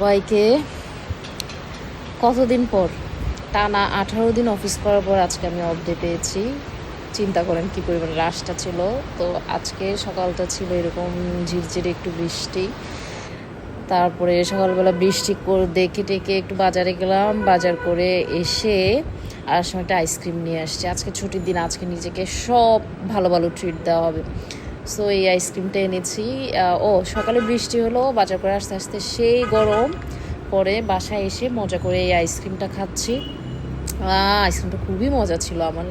সবাইকে কতদিন পর, টানা 18 দিন অফিস করার পর আজকে আমি অফ ডে পেয়েছি। চিন্তা করেন কি পরিমাণ রাশটা ছিল। তো আজকে সকালটা ছিল এরকম ঝিরঝিরে একটু বৃষ্টি। তারপরে সকালবেলা বৃষ্টি করে দেখে টেকে একটু বাজারে গেলাম, বাজার করে এসে আর সময় একটা আইসক্রিম নিয়ে আসছি। আজকে ছুটির দিন, আজকে নিজেকে সব ভালো ভালো ট্রিট দেওয়া হবে। সো এই আইসক্রিমটা এনেছি। সকালে বৃষ্টি হলো, বাজার করে আস্তে আস্তে সেই গরম, পরে বাসায় এসে মজা করে এই আইসক্রিমটা খাচ্ছি। আইসক্রিমটা খুবই মজা ছিল আমার,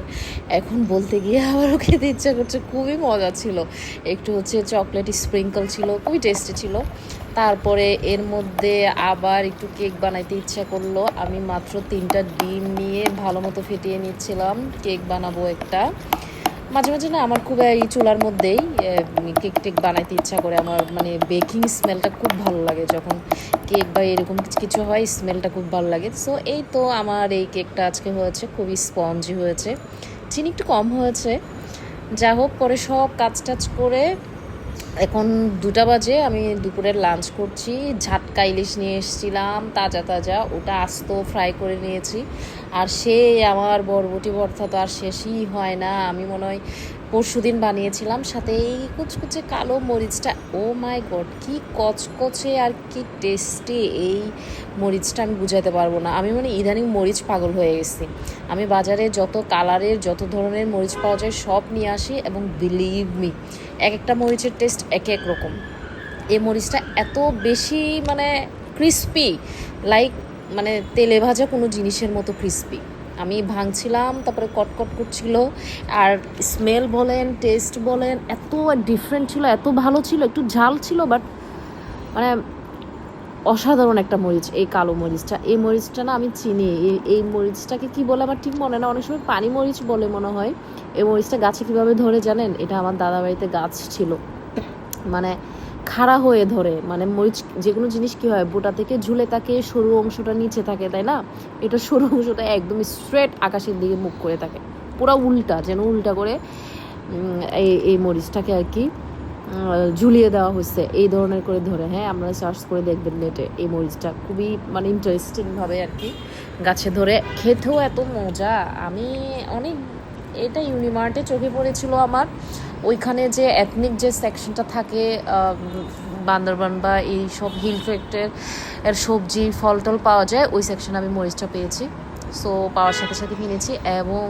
এখন বলতে গিয়ে আবারও খেতে ইচ্ছা করছে। খুবই মজা ছিল, একটু চকলেট স্প্রিঙ্কল ছিল, খুবই টেস্টি ছিল। তারপরে এর মধ্যে আবার একটু কেক বানাইতে ইচ্ছা করলো। আমি মাত্র 3টা ডিম নিয়ে ভালো মতো ফেটিয়ে নিচ্ছিলাম, কেক বানাবো একটা। মাঝে মাঝে না আমার খুব এই চুলার মধ্যেই কেক টেক বানাইতে ইচ্ছা করে। আমার বেকিং স্মেলটা খুব ভালো লাগে, যখন কেক বা এরকম কিছু হয় স্মেলটা খুব ভালো লাগে। সো এই তো আমার এই কেকটা আজকে হয়েছে, খুবই স্পঞ্জি হয়েছে, চিনি একটু কম হয়েছে। যা হোক, পরে সব কাজ টাজ করে এখন 2টা বাজে, আমি দুপুরের লাঞ্চ করছি। ঝাটকা ইলিশ নিয়ে এসেছিলাম, তাজা তাজা, ওটা আস্ত ফ্রাই করে নিয়েছি। আর সে আমার বরবটি ভর্তা তো আর শেষই হয় না। আমি মনে হয় পরশুদিন বানিয়েছিলাম, সাথে এই কুচকুচে কালো মরিচটা, ও মাই গড, কি কচকচে আর কি টেস্টি এই মরিচটা, আমি বুঝাতে পারবো না। আমি ইদানিং মরিচ পাগল হয়ে গেছি। আমি বাজারে যত কালারের যত ধরনের মরিচ পাওয়া যায় সব নিয়ে আসি, এবং বিলিভ মি, এক একটা মরিচের টেস্ট এক এক রকম। এই মরিচটা এত বেশি ক্রিস্পি, লাইক তেলে ভাজা কোনো জিনিসের মতো ক্রিস্পি। আমি ভাঙছিলাম, তারপরে কটকট করছিল। আর স্মেল বলেন, টেস্ট বলেন, এত ডিফারেন্ট ছিল, এত ভালো ছিল। একটু ঝাল ছিল, বাট অসাধারণ একটা মরিচ এই কালো মরিচটা। এই মরিচটা না আমি চিনি, এই মরিচটাকে কি বলে আমার ঠিক মনে না, অনেক সময় পানি মরিচ বলে মনে হয়। এই মরিচটা গাছে কিভাবে ধরে জানেন? এটা আমার দাদা বাড়িতে গাছ ছিল, খাড়া হয়ে ধরে। মরিচ যে কোনো জিনিস কি হয়, বোটা থেকে ঝুলে থাকে, সরু অংশটা নিচে থাকে, তাই না? এটা সরু অংশটা একদম স্ট্রেট আকাশের দিকে মুখ করে থাকে, পুরো উল্টা, যেন উল্টা করে এই মরিচটাকে আর কি ঝুলিয়ে দেওয়া হচ্ছে, এই ধরনের করে ধরে। হ্যাঁ, আপনারা সার্চ করে দেখবেন নেটে। এই মরিচটা খুবই ইন্টারেস্টিংভাবে আর কি গাছে ধরে, খেতেও এত মজা। আমি অনেক, এটা ইউনিমার্টে চোখে পড়েছিল আমার। ওইখানে যে এথনিক যে সেকশনটা থাকে বান্দরবান বা এই সব হিল ট্রেক্টের সবজি ফল টল পাওয়া যায়, ওই সেকশনে আমি মরিচটা পেয়েছি। সো পাওয়ার সাথে সাথে কিনেছি, এবং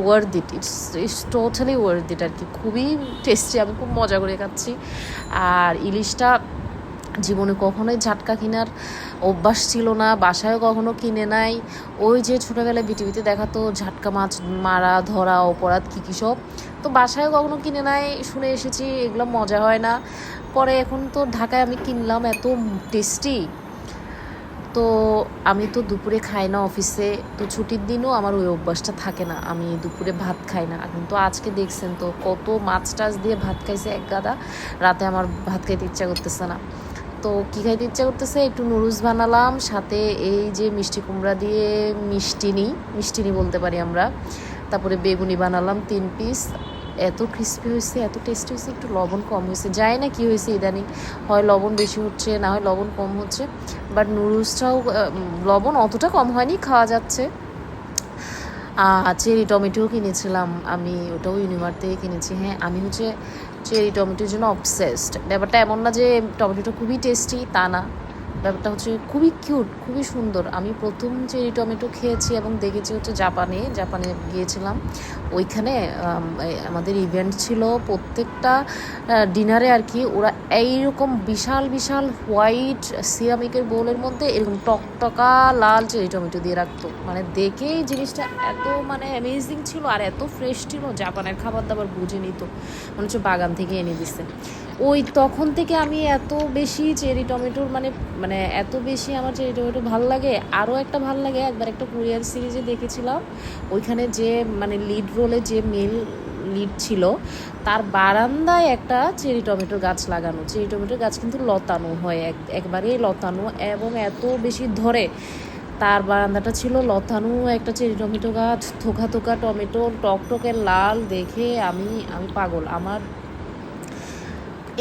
worth it, it's totally worth it আর কি। খুবই টেস্টি, আমি খুব মজা করে খাচ্ছি। আর ইলিশটা জীবনে কখনোই ঝাটকা কেনার অভ্যাস ছিল না, বাসায়ও কখনো কিনে নাই। ওই যে ছোটোবেলায় বিটিভিতে দেখাতো ঝাটকা মাছ মারা ধরা অপরাধ কী সব, তো বাসায়ও কখনো কিনে নাই, শুনে এসেছি এগুলো মজা হয় না। পরে এখন তো ঢাকায় আমি কিনলাম, এত টেস্টি। তো আমি তো দুপুরে খাই না অফিসে, তো ছুটির দিনও আমার ওই অভ্যাসটা থাকে না, আমি দুপুরে ভাত খাই না। কিন্তু আজকে দেখছেন তো কত মাছ টাছ দিয়ে ভাত খাইছে এক গাদা, রাতে আমার ভাত খাইতে ইচ্ছা করতেছে না। তো কী খাইতে ইচ্ছা করতেছে, একটু নুডলস বানালাম, সাথে এই যে মিষ্টি কুমড়া দিয়ে মিষ্টিনি বলতে পারি আমরা। তারপরে বেগুনি বানালাম 3 পিস। এত ক্রিস্পি হয়েছে, এত টেস্টি হয়েছে। একটু লবণ কম হয়েছে, যায় না কি হয়েছে ইদানিং, হয় লবণ বেশি হচ্ছে, না হয় লবণ কম হচ্ছে। বাট নুডলসটাও লবণ অতটা কম হয়নি, খাওয়া যাচ্ছে। চেরি টমেটোও কিনেছিলাম আমি, ওটাও ইউনিমার্ট থেকে কিনেছি। হ্যাঁ, আমি চেরি টমেটোর জন্য অবসেসড। ব্যাপারটা এমন না যে টমেটোটা খুবই টেস্টি, তা না। ব্যাপারটা খুবই কিউট, খুবই সুন্দর। আমি প্রথম চেরি টমেটো খেয়েছি এবং দেখেছি জাপানে গিয়েছিলাম। ওইখানে আমাদের ইভেন্ট ছিল, প্রত্যেকটা ডিনারে আর কি ওরা এইরকম বিশাল বিশাল হোয়াইট সিরামিকের বোলের মধ্যে এরকম টকটকা লাল চেরি টমেটো দিয়ে রাখতো। দেখেই জিনিসটা এত অ্যামেজিং ছিল, আর এত ফ্রেশ ছিল। জাপানের খাবার দাবার বুঝে নিত, মনে হচ্ছে বাগান থেকে এনে দিছে। ওই তখন থেকে আমি এত বেশি চেরি টমেটোর এত বেশি আমার চেরি টমেটো ভালো লাগে। আরও একটা ভালো লাগে, একবার একটা কোরিয়ার সিরিজে দেখেছিলাম, ওইখানে যে লিড রোলে যে মেল লিড ছিল, তার বারান্দায় একটা চেরি টমেটোর গাছ লাগানো। চেরি টমেটোর গাছ কিন্তু লতানো হয়, একবারেই লতানো, এবং এত বেশি ধরে। তার বারান্দাটা ছিল লতানো একটা চেরি টমেটো গাছ, থোকা থোকা টমেটো, টকটকে লাল, দেখে আমি পাগল। আমার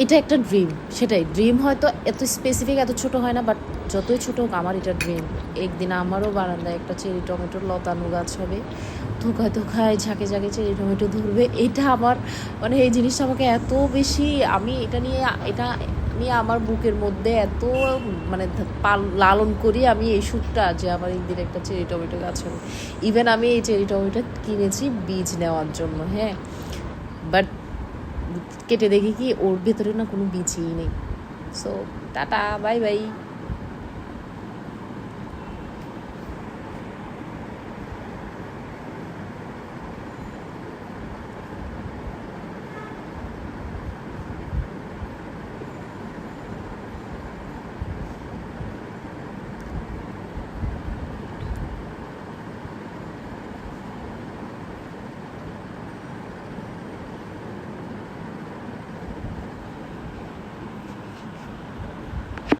এটা একটা ড্রিম, সেটাই ড্রিম, হয়তো এত স্পেসিফিক এত ছোট হয় না, বাট যতই ছোট হোক আমার এটা ড্রিম। একদিন আমারও বারান্দায় একটা চেরি টমেটোর লতানো গাছ হবে, থোকায় থোকায় ঝাঁকে ঝাঁকে চেরি টমেটো ধরবে। এটা আমার মানে এই জিনিসটা আমাকে এত বেশি, আমি এটা নিয়ে আমার বুকের মধ্যে এত মানে লালন করি আমি এই সুখটা, যে আমার একদিন একটা চেরি টমেটো গাছ হবে। ইভেন আমি এই চেরি টমেটো কিনেছি বীজ নেওয়ার জন্য, হ্যাঁ, বাট কেটে দেখি কি ওর ভেতরে না কোনো বীজই নেই। So tata, bye bye.